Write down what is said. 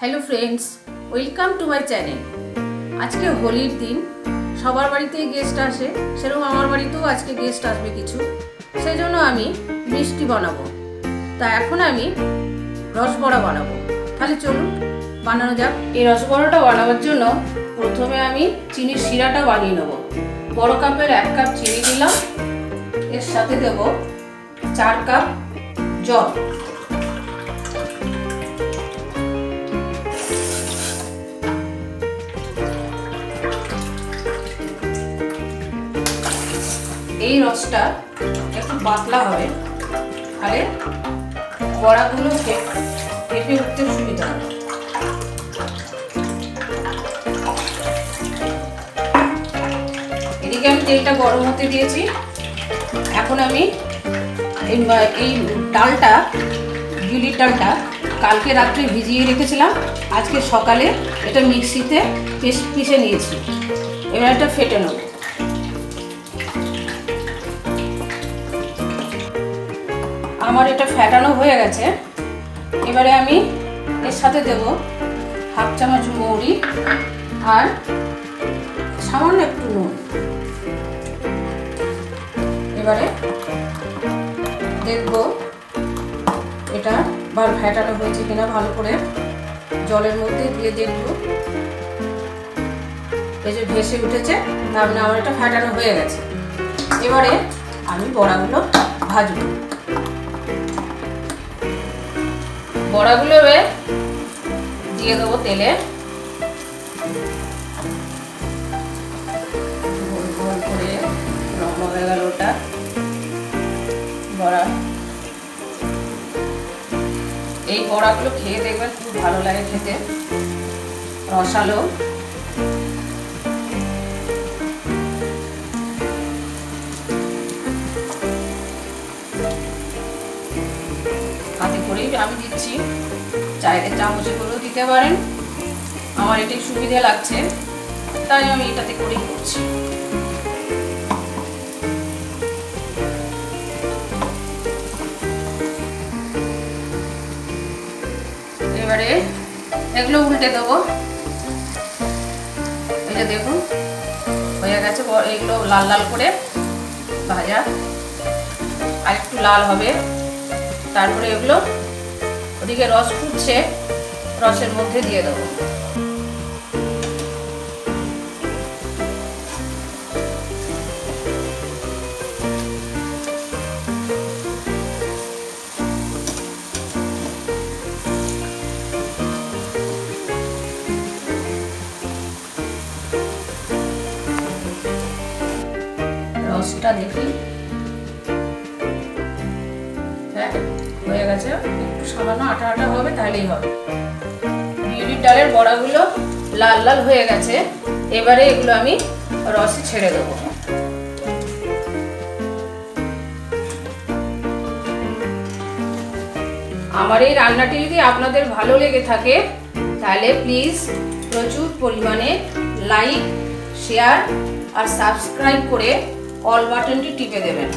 Hello friends, welcome to my channel. আজকে হোলির দিন, সবার বাড়িতেই গেস্ট আসে, সেরকম আমার বাড়িতেও আজকে গেস্ট আসবে কিছু, সেই জন্য আমি মিষ্টি বানাবো। তা এখন আমি রসবড়া বানাবো। তাহলে চলুন বানানো যাক। এই রসবড়াটা বানাবার জন্য প্রথমে আমি চিনির শিরাটা বানিয়ে নেব। বড় কাপের 1 কাপ চিনি দিলাম, এর সাথে দেব 4 কাপ জল। এই রসটা একটু পাতলা হবে, তাহলে বড়াগুলো ফেটে উঠতে সুবিধা হবে। এদিকে আমি তেলটা গরম হতে দিয়েছি। এখন আমি এই ডালটা, বিউলির ডালটা কালকে রাত্রে ভিজিয়ে রেখেছিলাম, আজকে সকালে এটা মিক্সিতে পিষে নিয়েছি। এবার এটা ফেটে নেব। আমার এটা ফেটানো হয়ে গেছে। এবারে আমি এর সাথে দেব 1/2 চামচ মৌরি আর সামান্য একটু নুন। এবারে দেখব এটা ফেটানো হয়েছে কিনা, ভালো করে জলের মধ্যে দিয়ে দেখব। এই যে ভেসে উঠেছে, তার মানে আমার এটা ফেটানো হয়ে গেছে। এবারে আমি বড়াগুলো ভাজবো। বড়াগুলো দিয়ে দেবো তেলে। গোল গোল করে লম্বা হয়ে গেল ওটা বড়া। এই বড়াগুলো খেয়ে দেখবেন খুব ভালো লাগে খেতে, রসালো। হাতে করেই আমি দিচ্ছি, চাইলে চামচে করেও দিতে পারেন। আমার এটাই সুবিধা লাগছে, তাই আমি এটাতে করেই করছি। এবারে এগুলো উল্টে দেবো। এই যে দেখুন হয়ে গেছে, এগুলো লাল লাল করে ভাজা, আর একটু লাল হবে। তারপরে এগুলো ওদিকে রস ফুটছে, রসের মধ্যে দিয়ে দেবো। রসটা দেখি হয়ে গেছে, একটু সামান্য আটা আটা হবে, তাহলেই হবে। বিউলির ডালের বড়াগুলো লাল লাল হয়ে গেছে। এবারে এগুলো আমি রসে ছেড়ে দেবো। আমার এই রান্নাটি যদি আপনাদের ভালো লেগে থাকে, তাহলে প্লিজ প্রচুর পরিমাণে লাইক, শেয়ার আর সাবস্ক্রাইব করে অল বাটনটি টিপে দেবেন।